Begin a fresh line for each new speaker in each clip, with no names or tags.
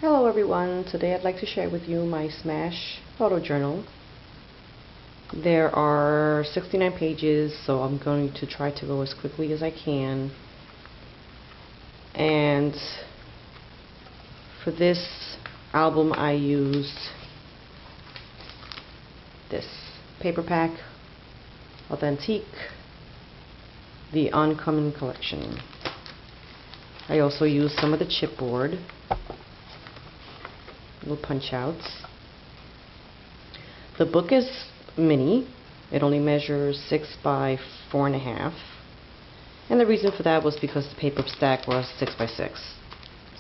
Hello everyone, today I'd like to share with you my Smash photo journal. There are 69 pages, so I'm going to try to go as quickly as I can. And for this album I used this paper pack, Authentique, the Uncommon Collection. I also used some of the chipboard, little punch outs. The book is mini. It only measures 6 by 4.5, and the reason for that was because the paper stack was 6 by 6.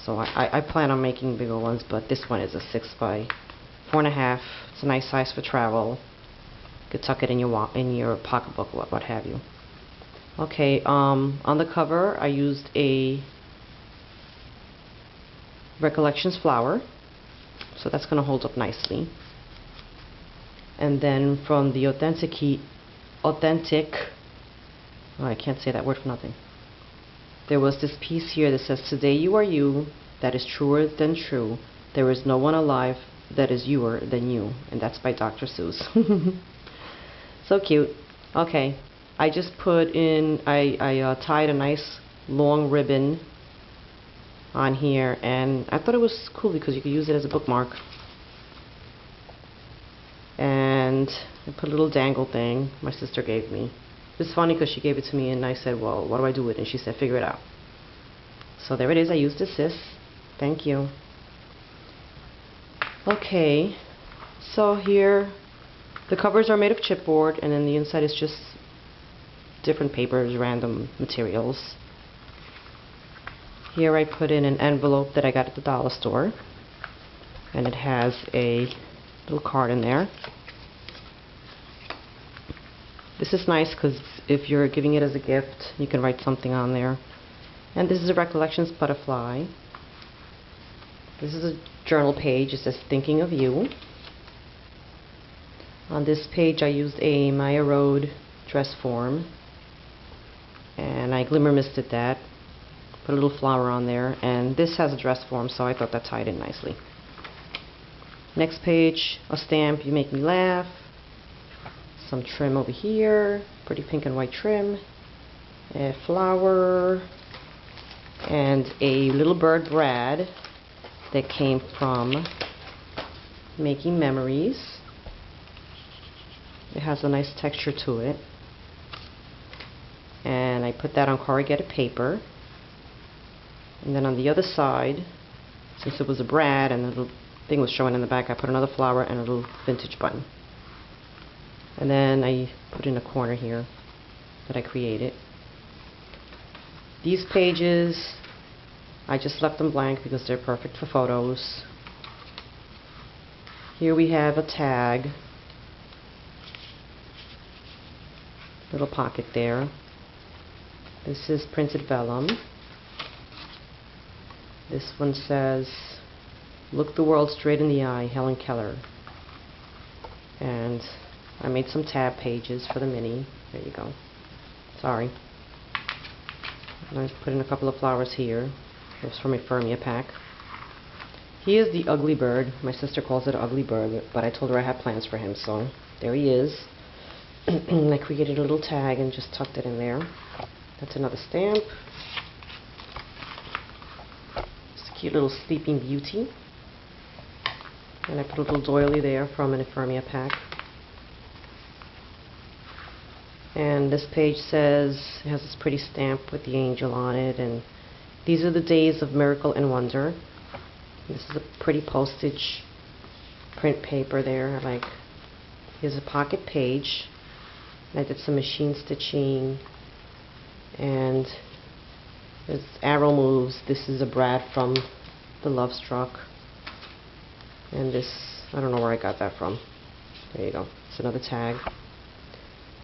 So I plan on making bigger ones, but this one is a 6 by 4.5. It's a nice size for travel. You could tuck it in your pocketbook, what have you. Okay, on the cover I used a Recollections flower, so that's going to hold up nicely. And then from the Authentic, oh, I can't say that word for nothing. There was this piece here that says, "Today you are you, that is truer than true. There is no one alive that is youer than you." And that's by Dr. Seuss. So cute. Okay, I just put in, I tied a nice long ribbon on here, and I thought it was cool because you could use it as a bookmark. And I put a little dangle thing my sister gave me. It's funny because she gave it to me and I said, well, what do I do with it? And she said, figure it out. So there it is. I used it, sis. Thank you. Okay, so here the covers are made of chipboard, and then the inside is just different papers, random materials. Here I put in an envelope that I got at the dollar store, and it has a little card in there. This is nice because if you're giving it as a gift, you can write something on there. And this is a Recollections butterfly. This is a journal page. It says, "Thinking of You." On this page I used a Maya Road dress form, and I glimmer misted that. Put a little flower on there, and this has a dress form, so I thought that tied in nicely. Next page, a stamp, "You Make Me Laugh." Some trim over here, pretty pink and white trim, a flower, and a little bird Brad that came from Making Memories. It has a nice texture to it, and I put that on corrugated paper. And then on the other side, since it was a Brad and the little thing was showing in the back, I put another flower and a little vintage button. And then I put in a corner here that I created. These pages, I just left them blank because they're perfect for photos. Here we have a tag, little pocket there. This is printed vellum. This one says, "Look the world straight in the eye, Helen Keller." And I made some tab pages for the mini. There you go. Sorry. And I put in a couple of flowers here. It was from a Fermia pack. He is the ugly bird. My sister calls it ugly bird, but I told her I had plans for him, so there he is. I created a little tag and just tucked it in there. That's another stamp. Cute little Sleeping Beauty, and I put a little doily there from an Fermia pack. And this page says, it has this pretty stamp with the angel on it, and these are the days of miracle and wonder. This is a pretty postage print paper there. Here's a pocket page, and I did some machine stitching, and there's arrow moves. This is a Brad from The Love Struck. And this, I don't know where I got that from. There you go. It's another tag.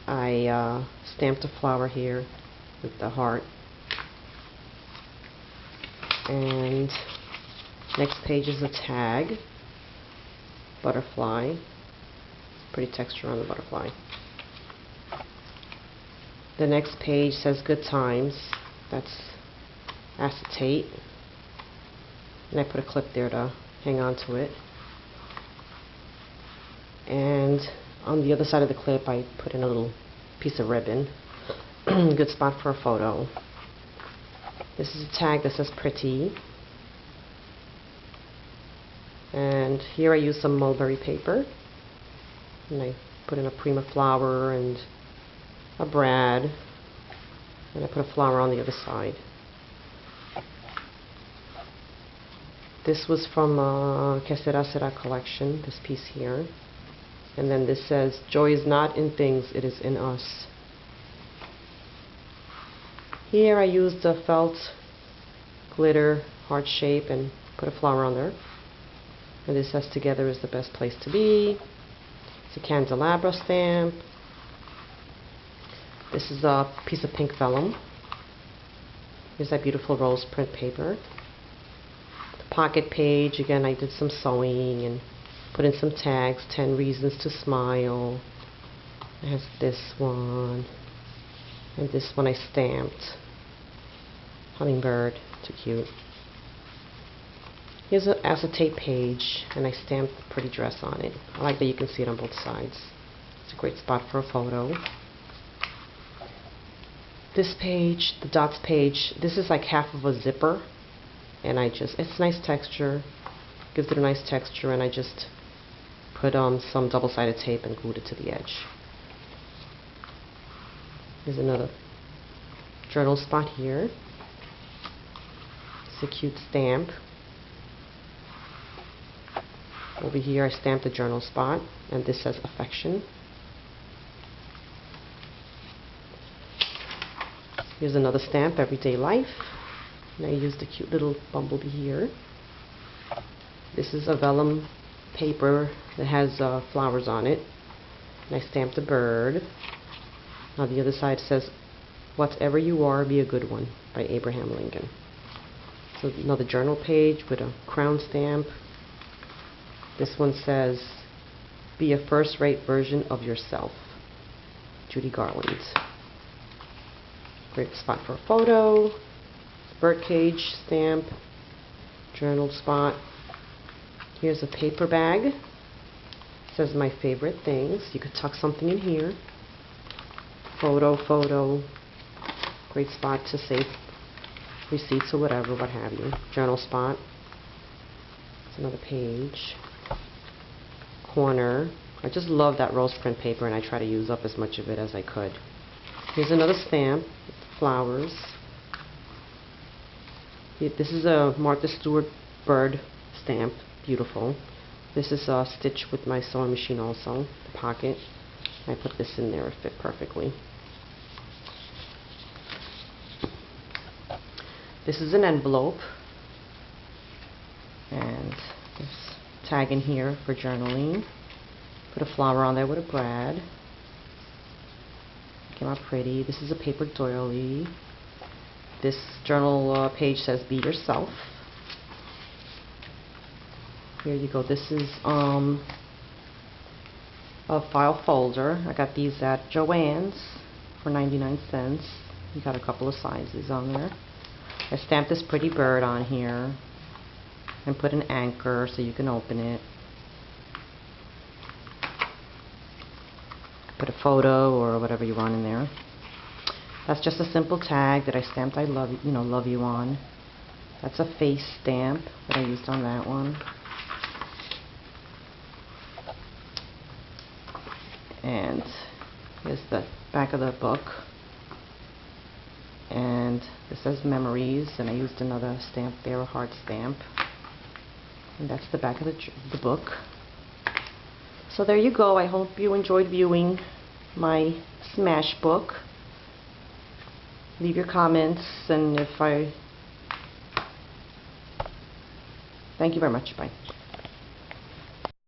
I stamped a flower here with the heart. And next page is a tag. Butterfly. Pretty texture on the butterfly. The next page says "Good Times." That's acetate, and I put a clip there to hang on to it. And on the other side of the clip, I put in a little piece of ribbon. Good spot for a photo. This is a tag that says pretty. And here I use some mulberry paper. And I put in a prima flower and a brad. And I put a flower on the other side. This was from Que Sera Sera collection, this piece here. And then this says, joy is not in things, it is in us. Here I used a felt glitter heart shape and put a flower on there. And this says, together is the best place to be. It's a candelabra stamp. This is a piece of pink vellum. Here's that beautiful rose print paper. The pocket page, again I did some sewing and put in some tags, 10 reasons to smile. It has this one. And this one I stamped. Hummingbird, too cute. Here's an acetate page, and I stamped a pretty dress on it. I like that you can see it on both sides. It's a great spot for a photo. This page, the dots page, this is like half of a zipper, and it's nice texture, gives it a nice texture, and I just put some double-sided tape and glued it to the edge. Here's another journal spot here. It's a cute stamp. Over here I stamped a journal spot, and this says affection. Here's another stamp, everyday life. And I used a cute little bumblebee here. This is a vellum paper that has flowers on it. And I stamped a bird. On the other side says, whatever you are, be a good one, by Abraham Lincoln. So another journal page with a crown stamp. This one says, be a first-rate version of yourself. Judy Garland. Great spot for a photo. Birdcage stamp. Journal spot. Here's a paper bag. It says my favorite things. You could tuck something in here. Photo. Great spot to save receipts or whatever, what have you. Journal spot. It's another page. Corner. I just love that rose print paper, and I try to use up as much of it as I could. Here's another stamp with flowers. This is a Martha Stewart bird stamp. Beautiful. This is a stitch with my sewing machine also. The pocket. I put this in there. It fit perfectly. This is an envelope. And this tag in here for journaling. Put a flower on there with a brad. Came out pretty. This is a paper doily. This journal page says be yourself. Here you go. This is a file folder. I got these at Joann's for 99 cents. You got a couple of sizes on there. I stamped this pretty bird on here and put an anchor so you can open it. Put a photo or whatever you want in there. That's just a simple tag that I stamped I love you on. That's a face stamp that I used on that one. And here's the back of the book. And this says memories, and I used another stamp there, a heart stamp. And that's the back of the book. So there you go. I hope you enjoyed viewing my smash book. Leave your comments, and thank you very much. Bye.